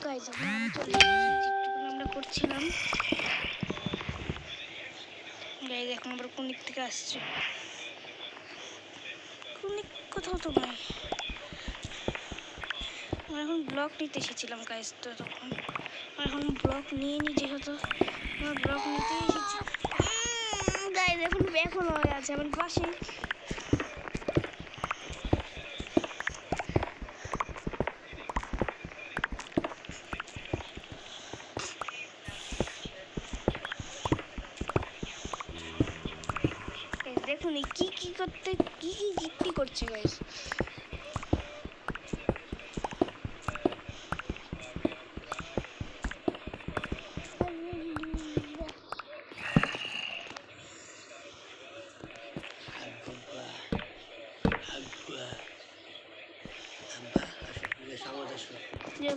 Guys আমরা করছিলাম guys. এখন আবার কোন দিক থেকে আসছে? কোন কোথাও তো নয়। আমরা এখন ব্লক নিতে এসেছিলাম গাইস। তো তখন এখন ব্লক নিয়ে নি, যেহেতু আমরা ব্লক নিতে এসেছি গাইস। এখন এখন হয়ে আছে আমার পাশে। দেখুন কি কি করতে কি করছে গাইস।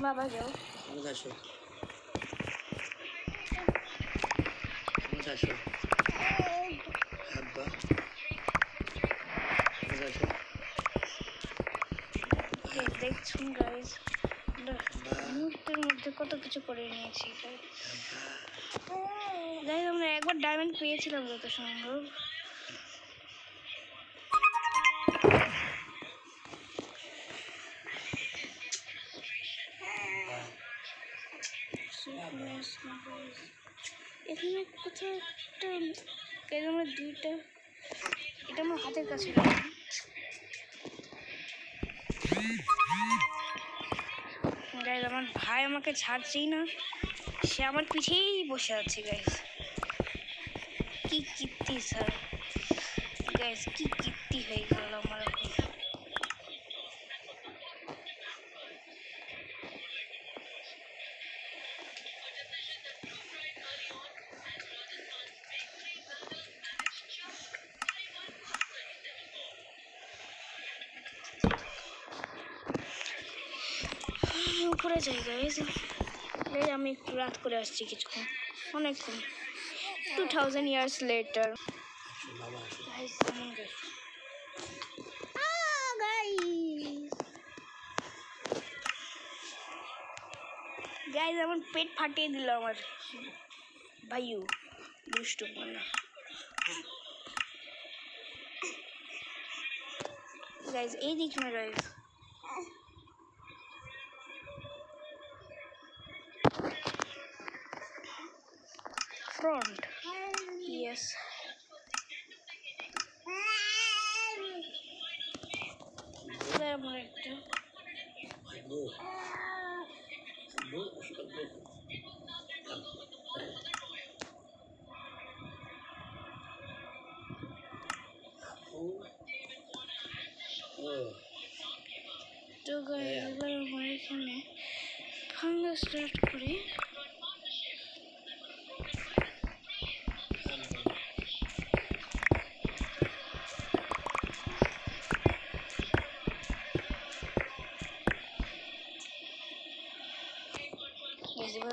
বাবা যাও দেখছুন গাইস, মুহূর্তের মধ্যে কত কিছু করে নিয়েছি গাইস। আমরা একবার ডায়মন্ড পেয়েছিলাম যত সম্ভব। এখানে কোথাও একটা গাইস, আমরা দুইটা, এটা আমার হাতের কাছে গাইস। আমার ভাই আমাকে ছাড়ছেই না, সে আমার পিছেই বসে আছে গাইস। কি কীর্তি স্যার গাইস, কি কীর্তি হয়ে গেল আমার। উপরে যাই গাইস। আমি একটু রাত করে আসছি কিছুক্ষণ, অনেকক্ষণ। 2000 years later guys, গাইস আমার পেট ফাটিয়ে দিল আমার ভাইও দুষ্ট না গাইস। এই দিক में गाइस front yes আমার একটা তো গাইস এবার আমরা এখানে ভাঙা স্টার্ট করি।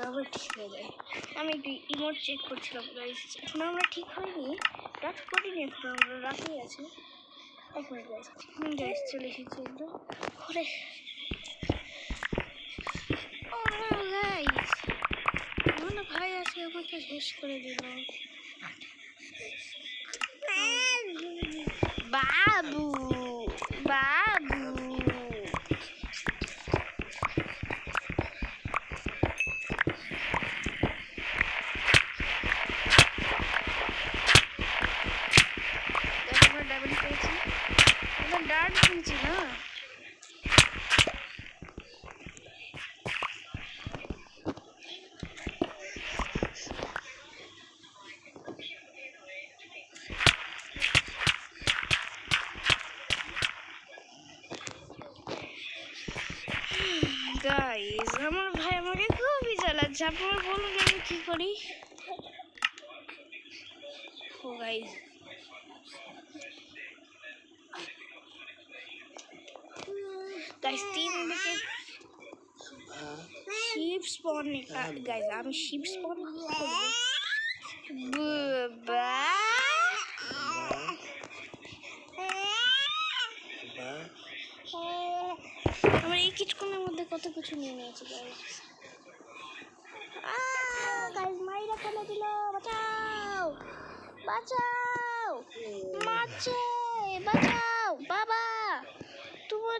আবার ঠিক হয়ে যায়। আমি একটু ইমোট চেক করছিলাম গাইস, এখন আমরা ঠিক হয়নি, রাত করিনি, এখন আমরা রাতেই আছে। এক মিনিট গাইস, গাইস চলে এসেছি একদম ঘরে। গাইস আমার ভাই আছে, আমাকে শেষ করে দিল। বাবু বাবু গাইস। আমার ভাই আমাকে খুবই জ্বালাচ্ছে, আপনারা বলুন আমি কি করি। ও গাইস গাইস 3 দিকে শিপ স্পন গাইস। আমি শিপ স্পন করব। আমরা এই কিছুক্ষণের মধ্যে কত কিছু নিয়ে নিয়েছি গাইস। গাইস মাইরা ফেলে দিল, বাঁচাও বাঁচাও, মারছে, বাঁচাও বাবা, তোমার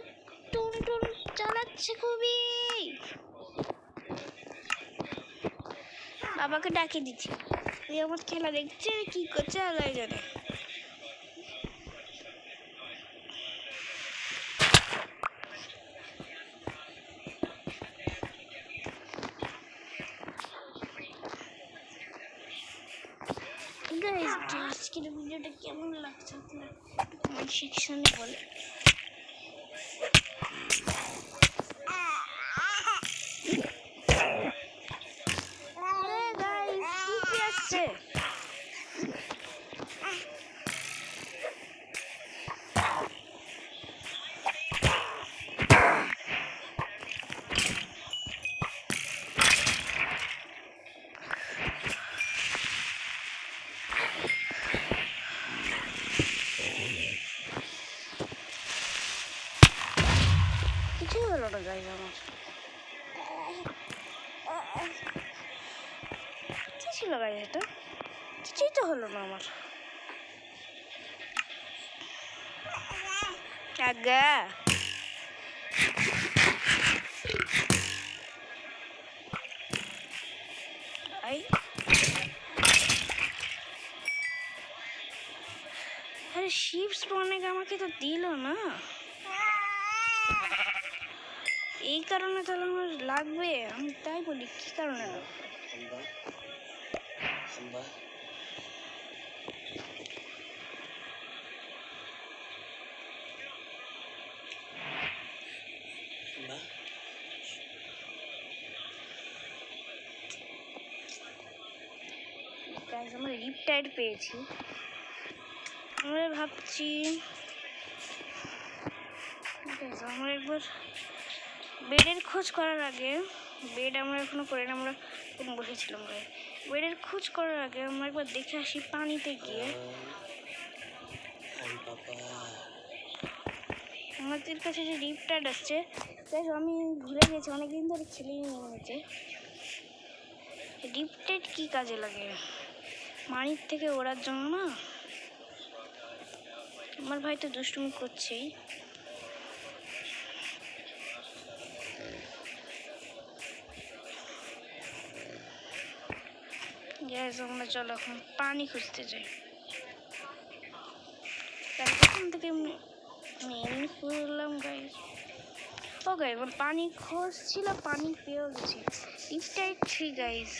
টুনটুন চালাচ্ছে খুবই। বাবাকে ডাকে দিচ্ছি, তুই আমার খেলা দেখছে কি করছে আল্লাহ জানে। গাইস আজকের ভিডিওটা কেমন লাগছে আপনার কমেন্ট সেকশনে বলে। কিছুই হলো না গাইস, আমার কি ছিল গাইস, এটা কিছুই তো হলো না আমার। আগা আরে শিপস অনেক আমাকে তো দিল না, এই কারণে তাহলে আমার লাগবে, আমি তাই বলি কি কারণে লাগবে। আমরা রিপটাইড পেয়েছি, আমরা ভাবছি আমরা একবার বেডের খোঁজ করার আগে, বেড আমরা এখনো করে না, আমরা বসেছিলাম বেডের খোঁজ করার আগে আমরা একবার দেখে আসি পানিতে গিয়ে। আমাদের কাছে যে রিপটাইড আসছে, তাই আমি ভুলে গেছি, অনেকদিন ধরে খেলেই নিয়েছে। রিপটাইড কি কাজে লাগে? পানির থেকে ওড়ার জন্য না? আমার ভাই তো দুষ্টুমি করছেই। গ্যাস আমরা চলো এখন পানি খুঁজতে যাই। এখান থেকে এমনি খুঁজলাম গাইস, ও গাইস পানি খুঁজছিল, পানি পেয়েও গেছি। রিপটাইড 3 গাইস।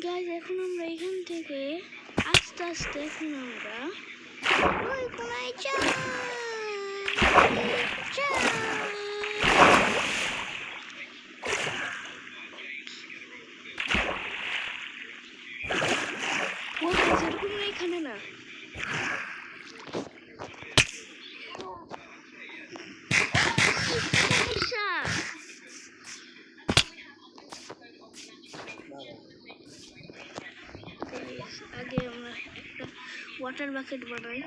গাইস এখন আমরা এখান থেকে আস্তে আস্তে এখন আমরা ওই কোনায় যাই। এরকম না, এখানে না, আগে আমরা একটা ওয়াটার বাকেট বানাই।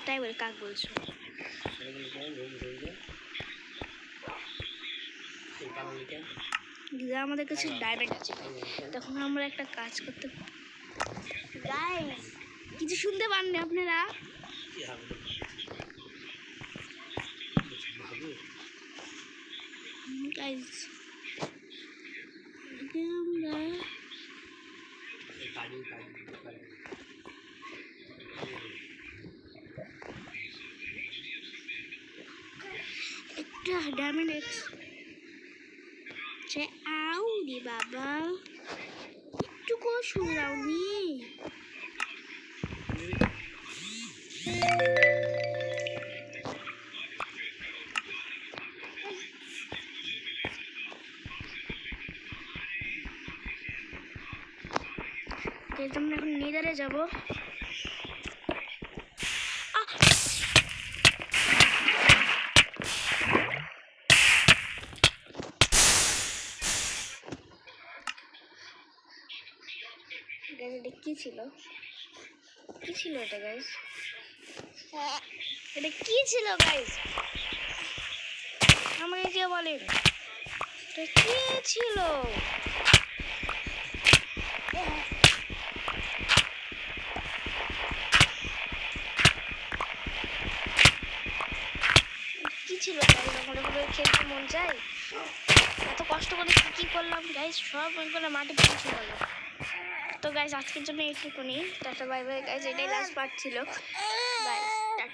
তাই বলে কাক বলছো? আমাদের কাছে ডায়মন্ড আছে, তখন আমরা একটা কাজ করতে গাইস কিছু শুনতে পাননি আপনারা? গাইস আমরা একটা ডায়মন্ড এক্স আউ রে বাবা, একটু করে শুনলামনি। আমরা এখন নেদারে যাবো। এটা কি ছিল? কি ছিল এটা গাইস? এটা কি ছিল গাইস? আমাকে কে বলেন এটা কি ছিল? কি ছিল গাইস? আমার পুরো খেলতে মন চাই। এত কষ্ট করে কি করলাম গাইস, সব করে মাটি পৌঁছে গেল। তো গাইস আজকের জন্য এইটুকুনি, টাটা বাই বাই গাইস, এটাই লাস্ট পার্ট ছিল।